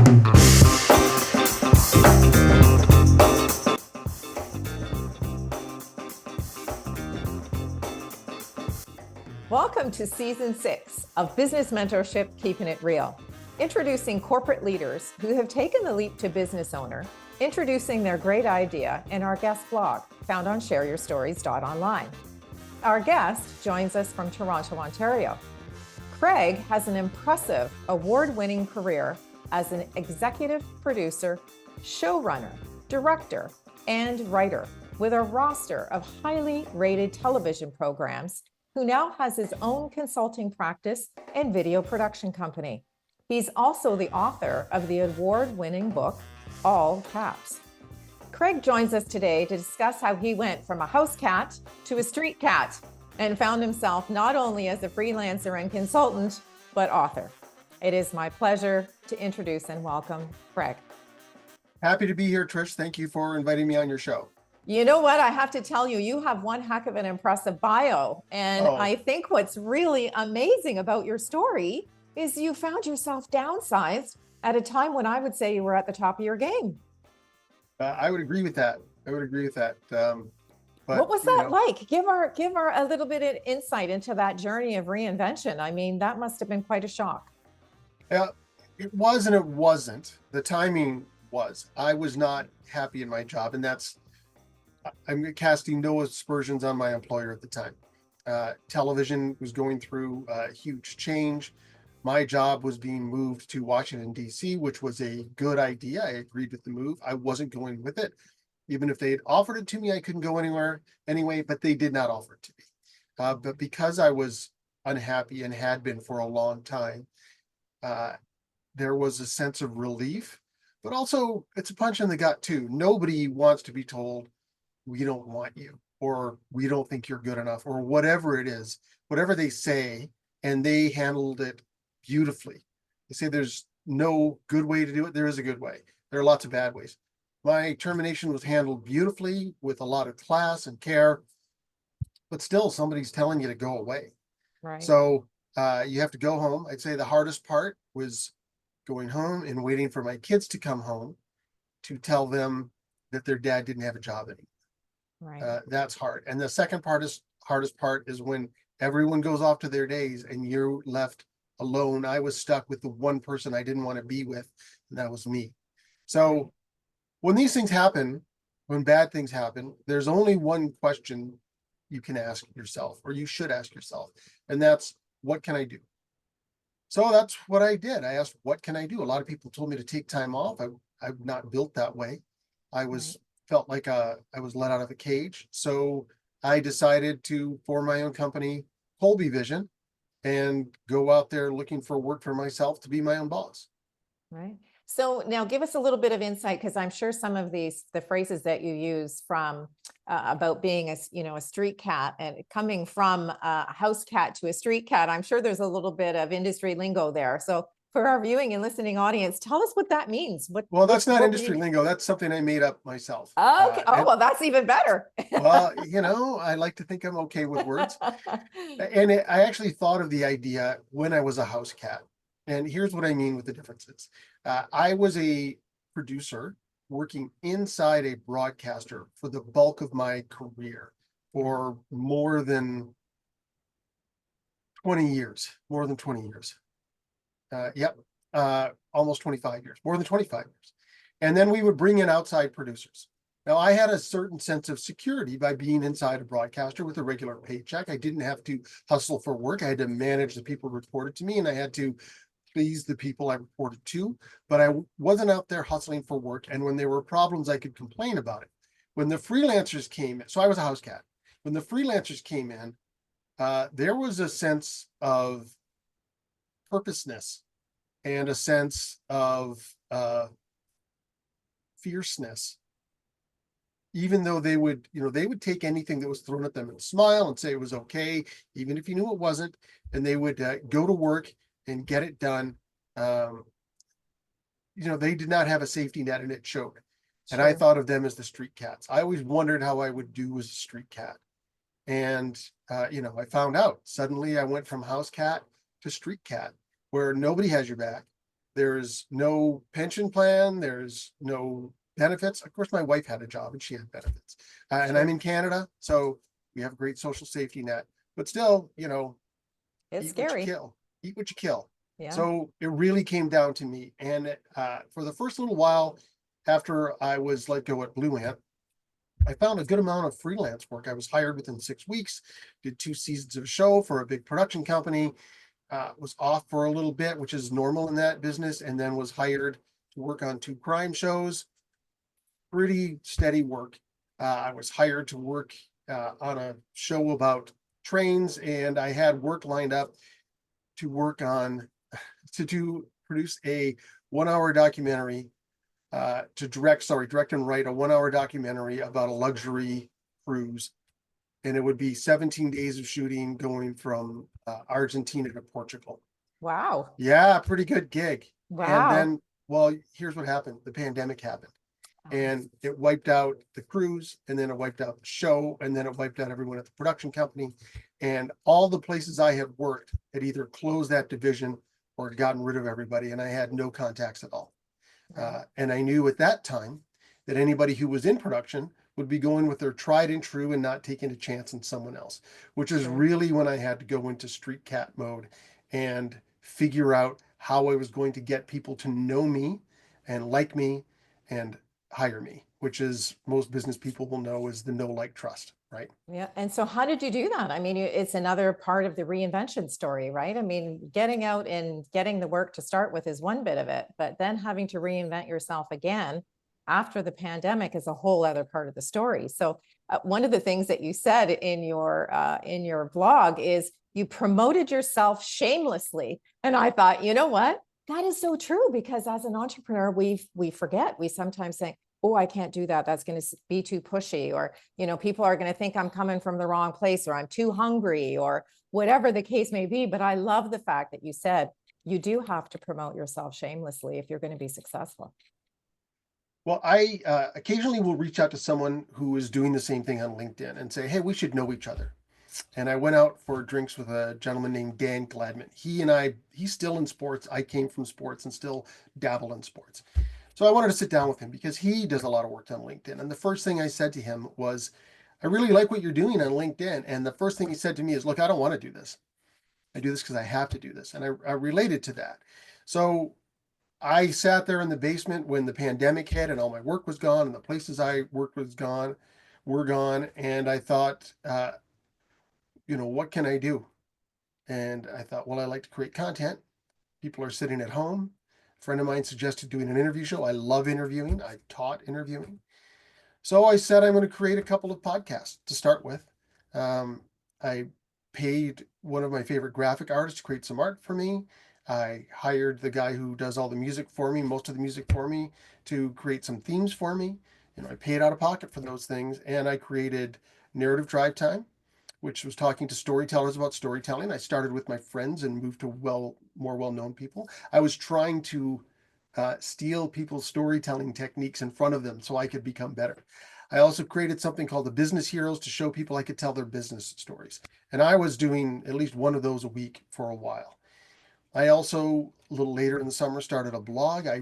Welcome to Season 6 of Business Mentorship, Keeping It Real. Introducing corporate leaders who have taken the leap to business owner, introducing their great idea in our guest blog, found on shareyourstories.online. Our guest joins us from Toronto, Ontario. Craig has an impressive award-winning career as an executive producer, showrunner, director, and writer with a roster of highly rated television programs, who now has his own consulting practice and video production company. He's also the author of the award-winning book, All Caps. Craig joins us today to discuss how he went from a house cat to a street cat and found himself not only as a freelancer and consultant, but author. It is my pleasure to introduce and welcome Craig. Happy to be here, Trish. Thank you for inviting me on your show. You know what? I have to tell you, you have one heck of an impressive bio. And I think what's really amazing about your story is you found yourself downsized at a time when I would say you were at the top of your game. I would agree with that. But, what was that like? Give our a little bit of insight into that journey of reinvention. I mean, that must have been quite a shock. Yeah, it was and it wasn't. The timing was. I was not happy in my job, and I'm casting no aspersions on my employer at the time. Television was going through a huge change. My job was being moved to Washington, D.C., which was a good idea. I agreed with the move. I wasn't going with it. Even if they had offered it to me, I couldn't go anywhere anyway, but they did not offer it to me. But because I was unhappy and had been for a long time, there was a sense of relief, but also it's a punch in the gut too. Nobody wants to be told, we don't want you, or we don't think you're good enough, or whatever it is, whatever they say, and they handled it beautifully. They say there's no good way to do it. There is a good way. There are lots of bad ways. My termination was handled beautifully with a lot of class and care, but still somebody's telling you to go away. Right. So you have to go home. I'd say the hardest part was going home and waiting for my kids to come home to tell them that their dad didn't have a job anymore. Right. That's hard. And the hardest part is when everyone goes off to their days and you're left alone. I was stuck with the one person I didn't want to be with, and that was me. So when these things happen, when bad things happen, there's only one question you can ask yourself, or you should ask yourself, and that's, what can I do? So that's what I did. I asked, what can I do? A lot of people told me to take time off. I'm not built that way. I felt like I was let out of a cage. So I decided to form my own company, Colbyvision, and go out there looking for work for myself to be my own boss. Right. So now give us a little bit of insight, because I'm sure some of the phrases that you use from about being a street cat and coming from a house cat to a street cat, I'm sure there's a little bit of industry lingo there. So for our viewing and listening audience, tell us what that means. Well, that's not industry lingo. That's something I made up myself. Okay. Well, that's even better. Well, I like to think I'm okay with words. And I actually thought of the idea when I was a house cat. And here's what I mean with the differences. I was a producer working inside a broadcaster for the bulk of my career for more than 20 years. Almost 25 years, more than 25 years. And then we would bring in outside producers. Now, I had a certain sense of security by being inside a broadcaster with a regular paycheck. I didn't have to hustle for work. I had to manage the people who reported to me, and I had to please the people I reported to, but I wasn't out there hustling for work. And when there were problems, I could complain about it. When the freelancers came in, so I was a house cat. When the freelancers came in, there was a sense of purposeness and a sense of fierceness. Even though they would take anything that was thrown at them and smile and say it was okay, even if you knew it wasn't, and they would go to work and get it done. They did not have a safety net, and it showed. And I thought of them as the street cats. I always wondered how I would do as a street cat. And, I found out. Suddenly I went from house cat to street cat, where nobody has your back. There's no pension plan. There's no benefits. Of course, my wife had a job and she had benefits. And I'm Sure. in Canada, so we have a great social safety net. But still, It's eat what you scary. kill. Eat what you kill. Yeah. So it really came down to me. And for the first little while after I was let go at Blue Ant, I found a good amount of freelance work. I was hired within 6 weeks, did 2 seasons of a show for a big production company, was off for a little bit, which is normal in that business, and then was hired to work on 2 crime shows. Pretty steady work. I was hired to work on a show about trains, and I had work lined up to work on produce a 1 hour documentary to direct and write a 1 hour documentary about a luxury cruise. And it would be 17 days of shooting going from Argentina to Portugal. Wow. Yeah, pretty good gig. And Wow. then, well, here's what happened. The pandemic happened and it wiped out the cruise, and then it wiped out the show, and then it wiped out everyone at the production company. And all the places I had worked had either closed that division or gotten rid of everybody, and I had no contacts at all. And I knew at that time that anybody who was in production would be going with their tried and true and not taking a chance on someone else, which is Sure. really when I had to go into street cat mode and figure out how I was going to get people to know me and like me and hire me, which is most business people will know is the know, like, trust, right? Yeah. And so how did you do that? I mean, it's another part of the reinvention story, right? I mean, getting out and getting the work to start with is one bit of it, but then having to reinvent yourself again after the pandemic is a whole other part of the story. So one of the things that you said in your blog is you promoted yourself shamelessly. And I thought, you know what? That is so true, because as an entrepreneur, we forget. We sometimes think, oh, I can't do that. That's going to be too pushy, or, people are going to think I'm coming from the wrong place, or I'm too hungry, or whatever the case may be. But I love the fact that you said you do have to promote yourself shamelessly if you're going to be successful. Well, I occasionally will reach out to someone who is doing the same thing on LinkedIn and say, hey, we should know each other. And I went out for drinks with a gentleman named Dan Gladman. He's still in sports. I came from sports and still dabble in sports. So I wanted to sit down with him because he does a lot of work on LinkedIn. And the first thing I said to him was, I really like what you're doing on LinkedIn. And the first thing he said to me is, look, I don't want to do this. I do this because I have to do this. And I related to that. So I sat there in the basement when the pandemic hit and all my work was gone and the places I worked were gone. And I thought, what can I do? And I thought, well, I like to create content. People are sitting at home. A friend of mine suggested doing an interview show. I love interviewing. I taught interviewing. So I said I'm going to create a couple of podcasts to start with. I paid one of my favorite graphic artists to create some art for me. I hired the guy who does all the music for me, most of the music for me, to create some themes for me. I paid out of pocket for those things, and I created Narrative Drive Time, which was talking to storytellers about storytelling. I started with my friends and moved to more well-known people. I was trying to steal people's storytelling techniques in front of them so I could become better. I also created something called the Business Heroes to show people I could tell their business stories. And I was doing at least one of those a week for a while. I also, a little later in the summer, started a blog. I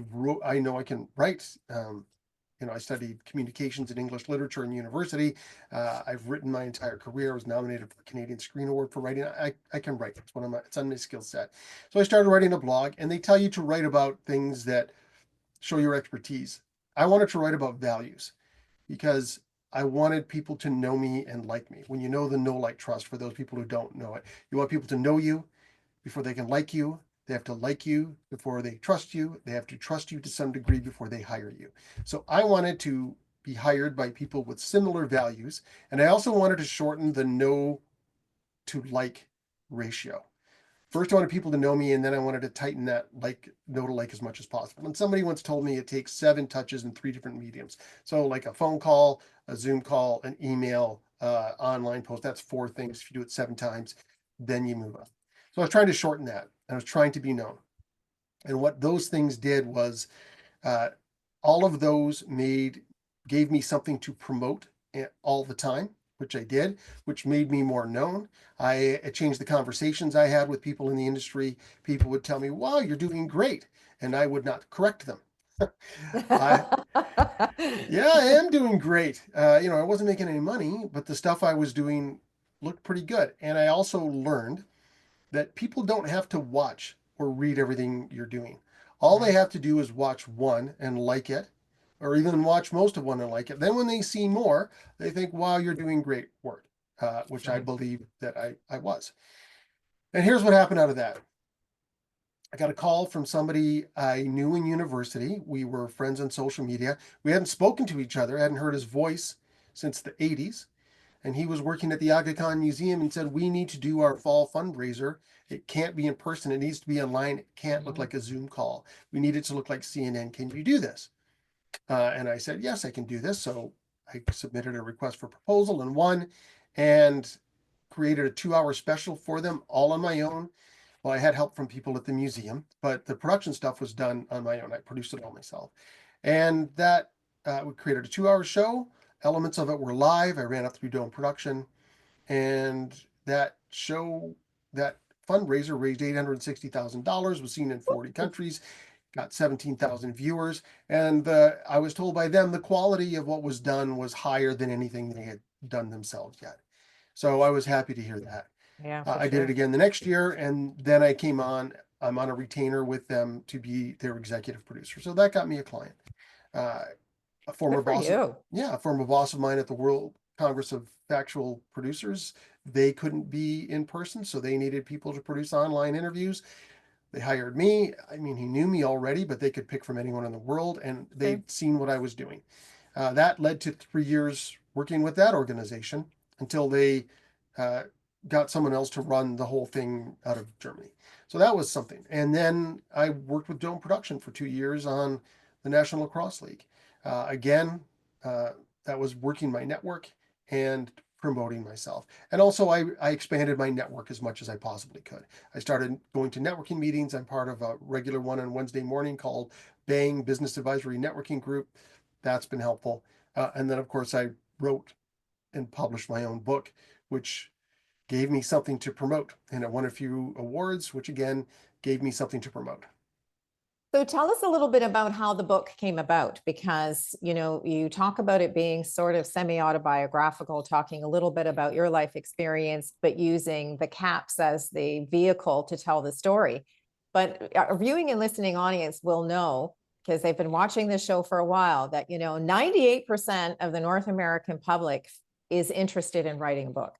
know I can write. I studied communications and English literature in university. I've written my entire career. I was nominated for the Canadian Screen Award for writing. I can write. It's on my skill set. So I started writing a blog, and they tell you to write about things that show your expertise. I wanted to write about values because I wanted people to know me and like me. When you know the know, like, trust, for those people who don't know it, you want people to know you before they can like you. They have to like you before they trust you. They have to trust you to some degree before they hire you. So I wanted to be hired by people with similar values. And I also wanted to shorten the know to like ratio. First, I wanted people to know me, and then I wanted to tighten that know to like as much as possible. And somebody once told me it takes 7 touches in 3 different mediums. So like a phone call, a Zoom call, an email, online post, that's 4 things. If you do it 7 times, then you move up. So I was trying to shorten that. I was trying to be known. And what those things did was all of those gave me something to promote all the time, which I did, which made me more known. It changed the conversations I had with people in the industry. People would tell me, wow, you're doing great. And I would not correct them. I, yeah, I am doing great. I wasn't making any money, but the stuff I was doing looked pretty good. And I also learned that people don't have to watch or read everything you're doing. All they Right. have to do is watch one and like it, or even watch most of one and like it. Then when they see more, they think, wow, you're doing great work, which I Right. believe that I was. And here's what happened out of that. I got a call from somebody I knew in university. We were friends on social media. We hadn't spoken to each other, hadn't heard his voice since the 80s. And he was working at the Aga Khan Museum and said, we need to do our fall fundraiser. It can't be in person. It needs to be online. It can't look Mhm. like a Zoom call. We need it to look like CNN. Can you do this? And I said, yes, I can do this. So I submitted a request for proposal and won, and created a 2-hour special for them all on my own. Well, I had help from people at the museum, but the production stuff was done on my own. I produced it all myself. And that we created a 2-hour show. Elements of it were live. I ran it through Dome Production. And that show, that fundraiser raised $860,000, was seen in 40 countries, got 17,000 viewers. And I was told by them the quality of what was done was higher than anything they had done themselves yet. So I was happy to hear that. Yeah, for I did it sure. again the next year, and then I'm on a retainer with them to be their executive producer. So that got me a client. Uh, a former Good for boss of, you. yeah, a former boss of mine at the World Congress of Factual Producers, they couldn't be in person, so they needed people to produce online interviews. They hired me. I mean, he knew me already, but they could pick from anyone in the world, and True. they'd seen what I was doing. That led to 3 years working with that organization until they uh, got someone else to run the whole thing out of Germany. So that was something. And then I worked with Dome Production for 2 years on the National Lacrosse League. Again, uh, that was working my network and promoting myself. And also, I expanded my network as much as I possibly could. I started going to networking meetings. I'm part of a regular one on Wednesday morning called BANG Business Advisory Networking Group. That's been helpful. And then, of course, I wrote and published my own book, which gave me something to promote. And it won a few awards, which again gave me something to promote. So tell us a little bit about how the book came about, because you talk about it being sort of semi-autobiographical, talking a little bit about your life experience, but using the caps as the vehicle to tell the story. But our viewing and listening audience will know, because they've been watching this show for a while, that 98% of the North American public is interested in writing a book.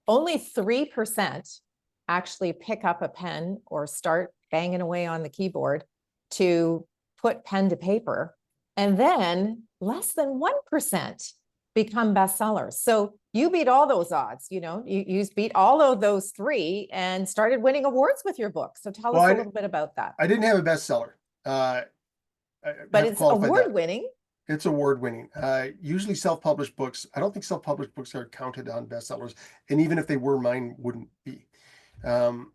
Only 3% actually pick up a pen or start banging away on the keyboard to put pen to paper. And then less than 1% become bestsellers. So you beat all those odds, you beat all of those three and started winning awards with your book. So tell Well, us a little bit about that. I didn't have a bestseller. I But have to it's qualify award that. winning. It's award winning. Usually self-published books, I don't think self-published books are counted on bestsellers. And even if they were, mine wouldn't be. Um,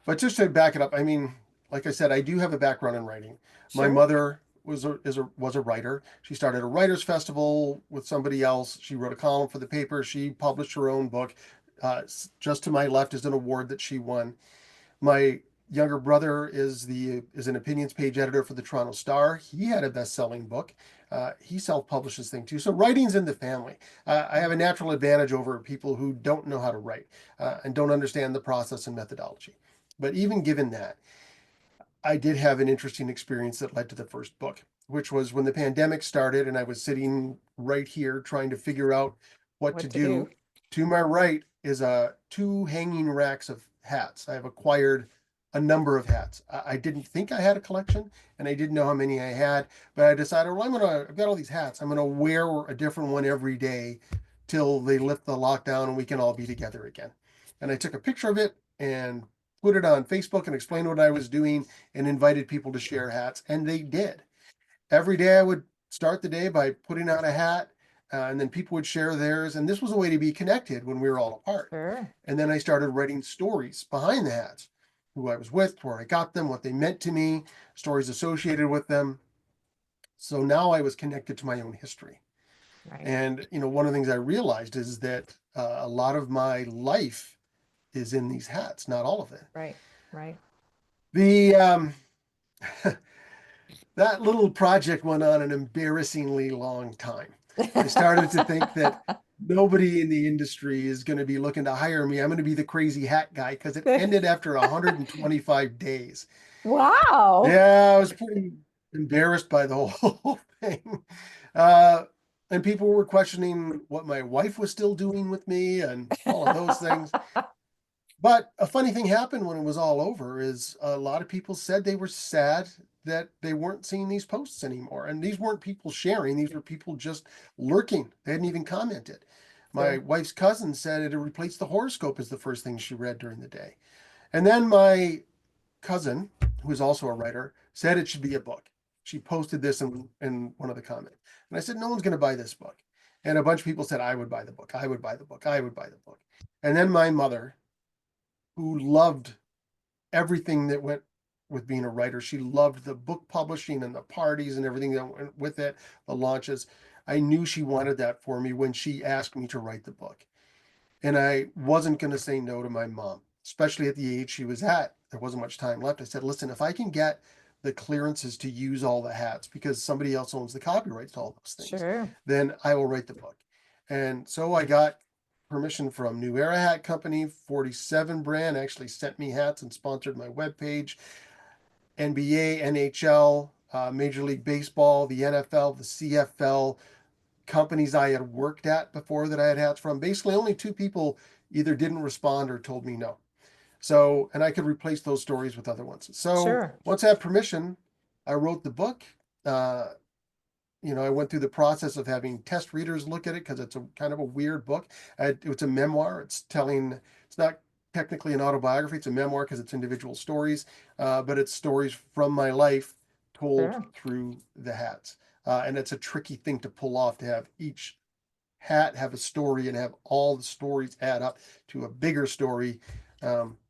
But just to back it up, I mean, like I said, I do have a background in writing. My Sure. mother was a writer. She started a writers festival with somebody else. She wrote a column for the paper. She published her own book. Just to my left is an award that she won. My younger brother is an opinions page editor for the Toronto Star. He had a best-selling book. He self-published his thing too. So writing's in the family. I have a natural advantage over people who don't know how to write and don't understand the process and methodology. But even given that, I did have an interesting experience that led to the first book, which was when the pandemic started and I was sitting right here trying to figure out what to What to do? do. To my right is two hanging racks of hats. I have acquired a number of hats. I didn't think I had a collection and I didn't know how many I had, but I decided, well, I've got all these hats. I'm gonna wear a different one every day till they lift the lockdown and we can all be together again. And I took a picture of it and put it on Facebook and explained what I was doing and invited people to share hats, and they did. Every day I would start the day by putting on a hat, and then people would share theirs, and this was a way to be connected when we were all apart. Sure. And then I started writing stories behind the hats, who I was with, where I got them, what they meant to me, stories associated with them. So now I was connected to my own history. Right. And, one of the things I realized is that a lot of my life is in these hats, not all of it. Right. Right. The that little project went on an embarrassingly long time. I started to think that nobody in the industry is going to be looking to hire me. I'm going to be the crazy hat guy because it ended after 125 days. Wow. Yeah, I was pretty embarrassed by the whole thing. Uh, and people were questioning what my wife was still doing with me and all of those things. But a funny thing happened when it was all over is a lot of people said they were sad that they weren't seeing these posts anymore. And these weren't people sharing, these were people just lurking. They hadn't even commented. My Sure. wife's cousin said it replaced the horoscope as the first thing she read during the day. And then my cousin, who is also a writer, said it should be a book. She posted this in one of the comments. And I said, no one's going to buy this book. And a bunch of people said, I would buy the book. I would buy the book. I would buy the book. And then my mother, who loved everything that went with being a writer. She loved the book publishing and the parties and everything that went with it, the launches. I knew she wanted that for me when she asked me to write the book. And I wasn't going to say no to my mom, especially at the age she was at. There wasn't much time left. I said, listen, if I can get the clearances to use all the hats because somebody else owns the copyrights to all those things, Sure. then I will write the book. And so I got permission from New Era Hat Company. 47 brand actually sent me hats and sponsored my webpage. NBA, NHL, Major League Baseball, the NFL, the CFL, companies I had worked at before that I had hats from. Basically, only two people either didn't respond or told me no. So, and I could replace those stories with other ones. So Sure. once I had permission, I wrote the book. Uh, I went through the process of having test readers look at it because it's a kind of a weird book. It's a memoir. It's not technically an autobiography. It's a memoir because it's individual stories, but it's stories from my life told Sure. through the hats. And it's a tricky thing to pull off to have each hat have a story and have all the stories add up to a bigger story.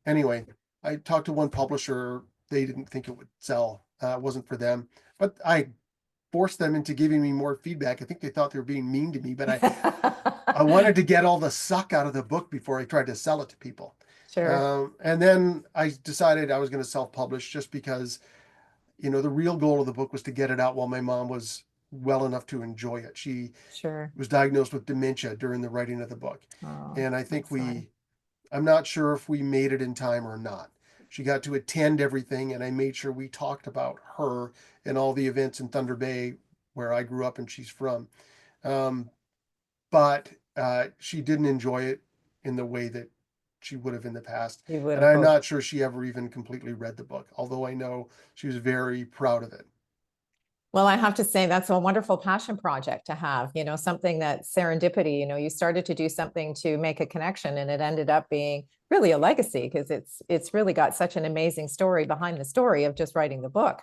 Anyway, I talked to one publisher. They didn't think it would sell. It wasn't for them, but I forced them into giving me more feedback. I think they thought they were being mean to me, but I wanted to get all the suck out of the book before I tried to sell it to people. Sure. And then I decided I was going to self-publish just because, the real goal of the book was to get it out while my mom was well enough to enjoy it. She Sure. was diagnosed with dementia during the writing of the book. Oh, And I I'm think sorry. I'm not sure if we made it in time or not. She got to attend everything, and I made sure we talked about her and all the events in Thunder Bay, where I grew up and she's from. Um, but she didn't enjoy it in the way that she would have in the past. You would And have I'm hoped. not sure she ever even completely read the book, although I know she was very proud of it. Well, I have to say that's a wonderful passion project to have, something that serendipity, you started to do something to make a connection and it ended up being really a legacy because it's really got such an amazing story behind the story of just writing the book.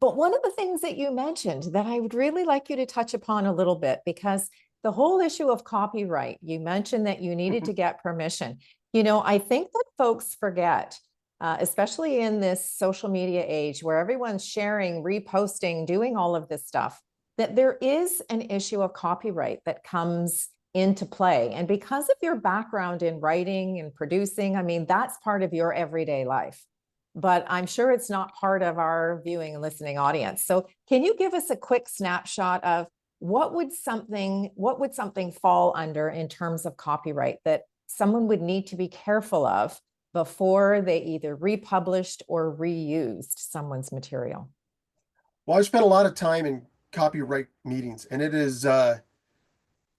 But one of the things that you mentioned that I would really like you to touch upon a little bit, because the whole issue of copyright, you mentioned that you needed to get permission. I think that folks forget, especially in this social media age where everyone's sharing, reposting, doing all of this stuff, that there is an issue of copyright that comes into play. And because of your background in writing and producing, I mean, that's part of your everyday life, but I'm sure it's not part of our viewing and listening audience. So can you give us a quick snapshot of what would something fall under in terms of copyright that someone would need to be careful of before they either republished or reused someone's material? Well, I spent a lot of time in copyright meetings, and it is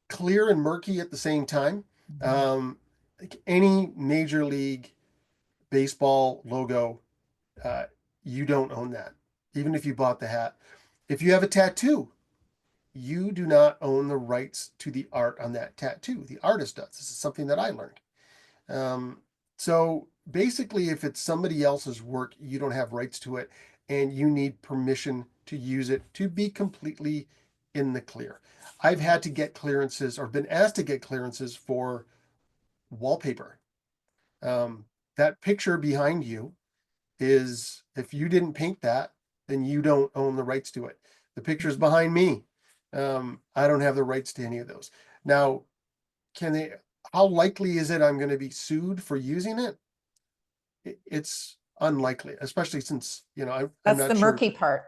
clear and murky at the same time. Mhm. Like any major league baseball logo, uh, you don't own that, even if you bought the hat. If you have a tattoo, you do not own the rights to the art on that tattoo. The artist does. This is something that I learned. Um, so basically, if it's somebody else's work, you don't have rights to it, and you need permission to use it to be completely in the clear. I've had to get clearances or been asked to get clearances for wallpaper. Um, that picture behind you is, if you didn't paint that, then you don't own the rights to it. The picture's behind me. I don't have the rights to any of those. Now, how likely is it I'm going to be sued for using it? It's unlikely, especially since, I'm That's the not sure. murky part.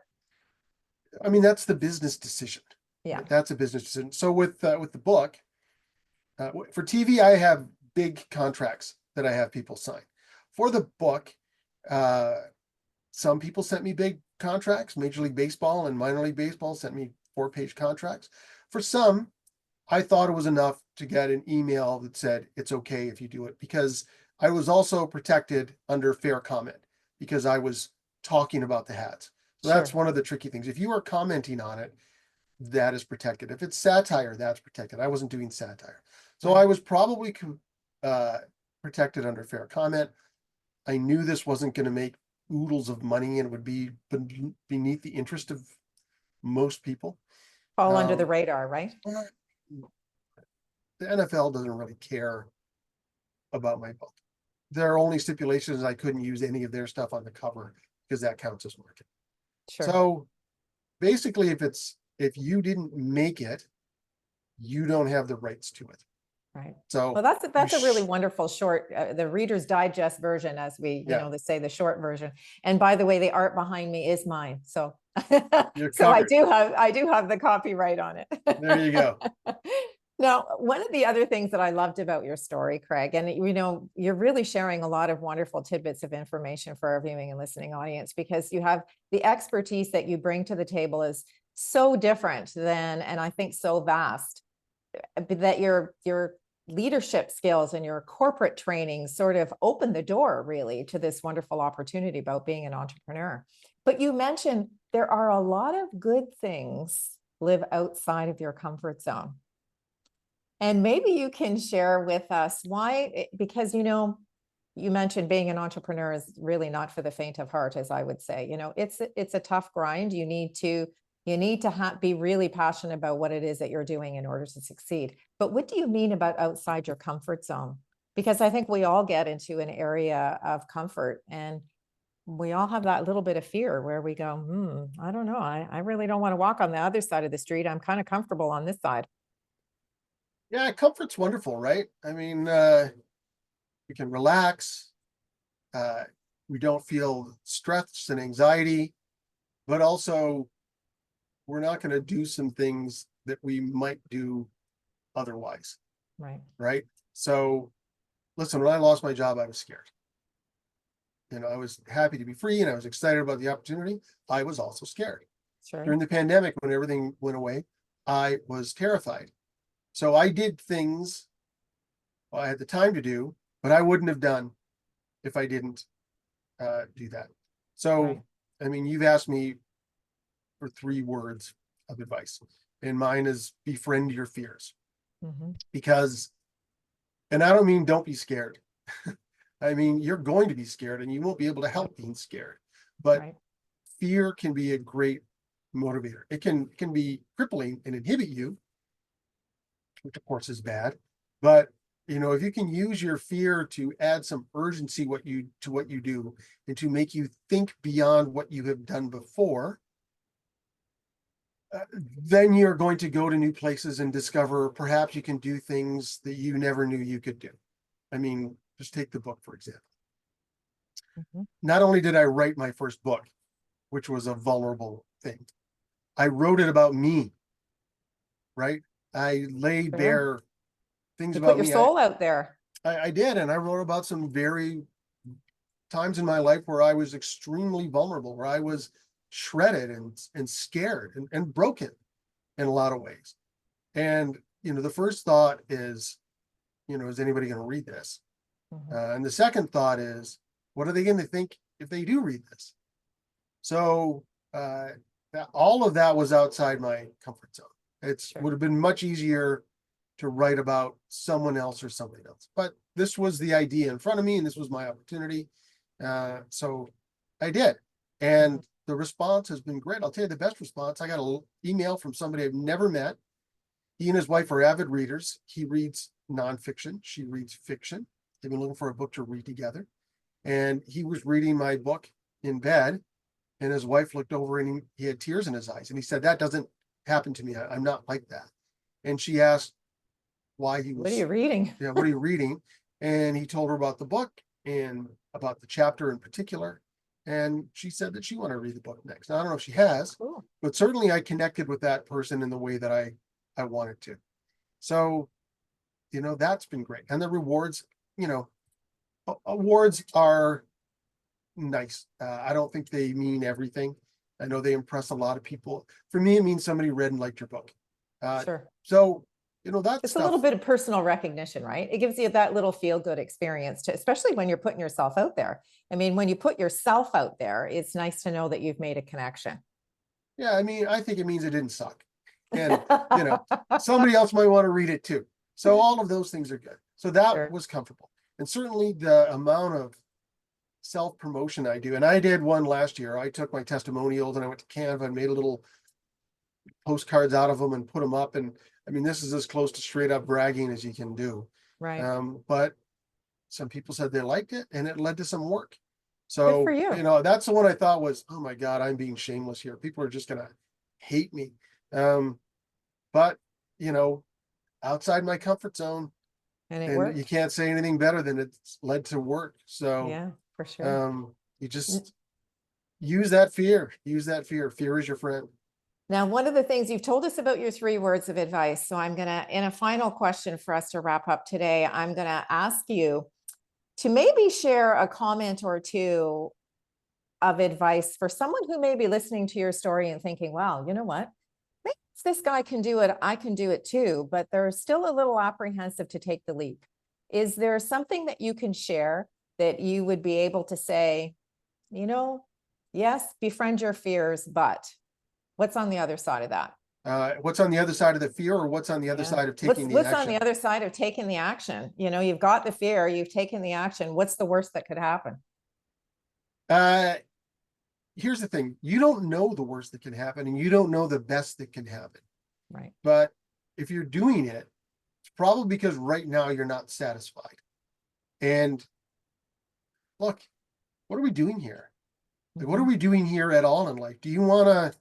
I mean, that's the business decision. Yeah, That's a business decision. So with the book, for TV, I have big contracts that I have people sign. For the book, uh, some people sent me big contracts. Major League Baseball and minor league baseball sent me 4-page contracts. For some, I thought it was enough to get an email that said it's okay if you do it, because I was also protected under fair comment because I was talking about the hats. So that's sure. one of the tricky things. If you are commenting on it, that is protected. If it's satire, that's protected. I wasn't doing satire. So Right. I was probably uh, protected under fair comment. I knew this wasn't going to make oodles of money and it would be beneath the interest of most people. Fall under the Um, radar, right? the NFL doesn't really care about my book. Their only stipulation is I couldn't use any of their stuff on the cover because that counts as marketing. Sure. So basically, if you didn't make it, you don't have the rights to it. Right. So Well, that's a really wonderful short, the Reader's Digest version, as we, yeah, they say the short version. And by the way, the art behind me is mine. So, you're so covered. I do have the copyright on it. There you go. Now, one of the other things that I loved about your story, Craig, and you're really sharing a lot of wonderful tidbits of information for our viewing and listening audience, because you have the expertise that you bring to the table is so different than, and I think so vast, that your leadership skills and your corporate training sort of opened the door really to this wonderful opportunity about being an entrepreneur. But you mentioned there are a lot of good things live outside of your comfort zone. And maybe you can share with us why, because you mentioned being an entrepreneur is really not for the faint of heart, as I would say. It's a tough grind. You need to be really passionate about what it is that you're doing in order to succeed. But what do you mean about outside your comfort zone? Because I think we all get into an area of comfort, and we all have that little bit of fear where we go, I don't know. I really don't want to walk on the other side of the street. I'm kind of comfortable on this side. Yeah, comfort's wonderful, right? I mean, we can relax. Uh, we don't feel stress and anxiety, but also we're not going to do some things that we might do otherwise, Right. right? So, listen, when I lost my job, I was scared. I was happy to be free and I was excited about the opportunity. I was also scared. Sure. During the pandemic, when everything went away, I was terrified. So I did things I had the time to do, but I wouldn't have done if I didn't do that. So, Right. I mean, you've asked me for 3 words of advice, and mine is befriend your fears. Mhm. Because, and I don't mean don't be scared. I mean, you're going to be scared and you won't be able to help being scared. But Right. fear can be a great motivator. It can be crippling and inhibit you, which of course is bad. But if you can use your fear to add some urgency to what you do and to make you think beyond what you have done before, then you're going to go to new places and discover perhaps you can do things that you never knew you could do. I mean, just take the book, for example. Mhm. Not only did I write my first book, which was a vulnerable thing, I wrote it about me, right? I laid Sure. bare things You put about your me. soul out there. I did, and I wrote about some very times in my life where I was extremely vulnerable, where I was shredded and scared and broken in a lot of ways. And the first thought is, is anybody going to read this? Mhm. And the second thought is, what are they going to think if they do read this? So all of that was outside my comfort zone. It Sure. would have been much easier to write about someone else or something else. But this was the idea in front of me, and this was my opportunity. So I did. And the response has been great. I'll tell you the best response. I got an email from somebody I've never met. He and his wife are avid readers. He reads nonfiction. She reads fiction. They've been looking for a book to read together. And he was reading my book in bed. And his wife looked over and he had tears in his eyes. And he said, that doesn't happen to me. I'm not like that. And she asked why he was. What are you reading? Yeah, what are you reading? And he told her about the book and about the chapter in particular. And she said that she wanted to read the book next. Now, I don't know if she has, Cool. but certainly I connected with that person in the way that I wanted to. So, that's been great. And the rewards, awards are nice. I don't think they mean everything. I know they impress a lot of people. For me, it means somebody read and liked your book. Sure. So, that It's stuff. a little bit of personal recognition, right? It gives you that little feel good experience to, especially when you're putting yourself out there. I mean, when you put yourself out there, it's nice to know that you've made a connection. Yeah, I mean, I think it means it didn't suck. And, somebody else might want to read it too. So all of those things are good. So that Sure. was comfortable. And certainly the amount of self-promotion I do, and I did one last year. I took my testimonials and I went to Canva and made a little postcards out of them and put them up. And I mean, this is as close to straight up bragging as you can do. Right. But some people said they liked it and it led to some work. Good So, for you. that's the one I thought was, oh my God, I'm being shameless here. People are just going to hate me. But, outside my comfort zone, And it and worked. you can't say anything better than it's led to work. So, Yeah, for sure. you just use that fear. Use that fear. Fear is your friend. Now, one of the things you've told us about your 3 words of advice. So I'm going to, in a final question for us to wrap up today, I'm going to ask you to maybe share a comment or two of advice for someone who may be listening to your story and thinking, wow, you know what? Maybe if this guy can do it, I can do it too, but they're still a little apprehensive to take the leap. Is there something that you can share that you would be able to say, yes, befriend your fears, but what's on the other side of that? What's on the other side of the fear, or what's on the other side of taking the What's action? on the other side of taking the action? You've got the fear, you've taken the action. What's the worst that could happen? Here's the thing. You don't know the worst that can happen, and you don't know the best that can happen. Right. But if you're doing it, it's probably because right now you're not satisfied. And look, what are we doing here? Like, what are we doing here at all in life? Do you want to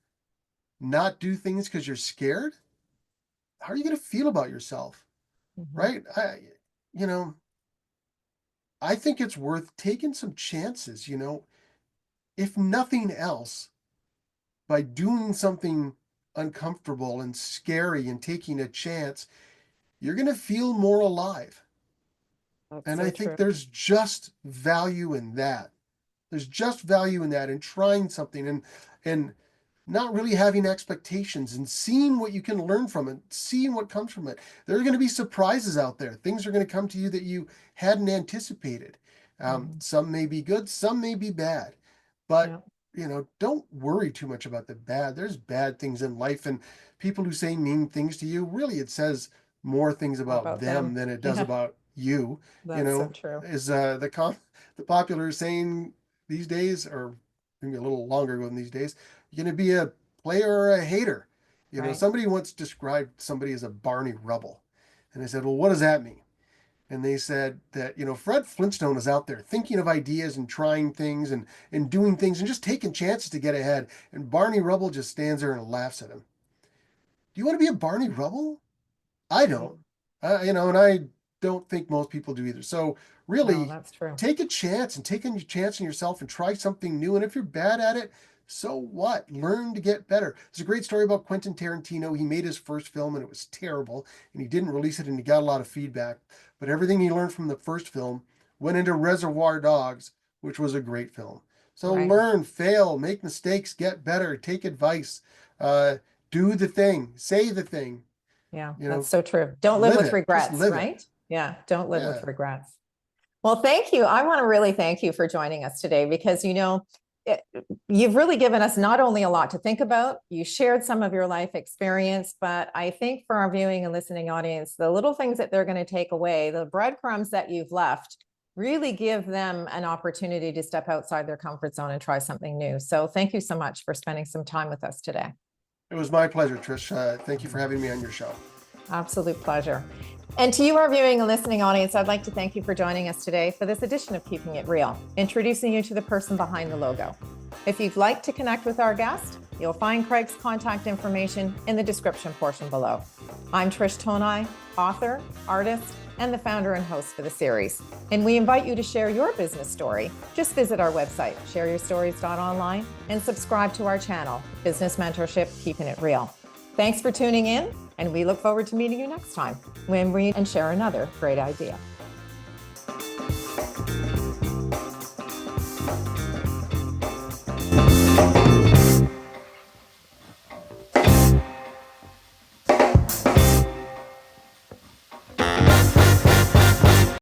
not do things because you're scared? How are you going to feel about yourself? Right? I think it's worth taking some chances, if nothing else, by doing something uncomfortable and scary and taking a chance, you're going to feel more alive. That's And so I think true. there's just value in that. There's just value in that, and trying something and not really having expectations and seeing what you can learn from it, seeing what comes from it. There are going to be surprises out there. Things are going to come to you that you hadn't anticipated. Some may be good, some may be bad, but don't worry too much about the bad. There's bad things in life, and people who say mean things to you, really, it says more things about them than it does about you. That's so true. Is the popular saying these days, or maybe a little longer ago than these days, you're going to be a player or a hater. Right. Somebody once described somebody as a Barney Rubble. And I said, well, what does that mean? And they said that, Fred Flintstone is out there thinking of ideas and trying things and doing things and just taking chances to get ahead. And Barney Rubble just stands there and laughs at him. Do you want to be a Barney Rubble? I don't. And I don't think most people do either. So really, that's true. Take a chance and take a chance on yourself and try something new. And if you're bad at it, so what? Learn to get better. There's a great story about Quentin Tarantino. He made his first film and it was terrible, and he didn't release it, and he got a lot of feedback. But everything he learned from the first film went into Reservoir Dogs, which was a great film. So learn, fail, make mistakes, get better, take advice, do the thing, say the thing. Yeah, that's so true. Don't live with regrets, right? Yeah, don't live with regrets. Well, thank you. I want to really thank you for joining us today, because, you've really given us not only a lot to think about, you shared some of your life experience, but I think for our viewing and listening audience, the little things that they're going to take away, the breadcrumbs that you've left, really give them an opportunity to step outside their comfort zone and try something new. So thank you so much for spending some time with us today. It was my pleasure, Trish. Thank you for having me on your show. Absolute pleasure. And to you, our viewing and listening audience, I'd like to thank you for joining us today for this edition of Keeping It Real, introducing you to the person behind the logo. If you'd like to connect with our guest, You'll find Craig's contact information in the description portion below. I'm Trish Tonai, author, artist, and the founder and host for the series. And we invite you to share your business story. Just visit our website, shareyourstories.online, and subscribe to our channel, Business Mentorship, Keeping It Real. Thanks for tuning in, and we look forward to meeting you next time when we share another great idea.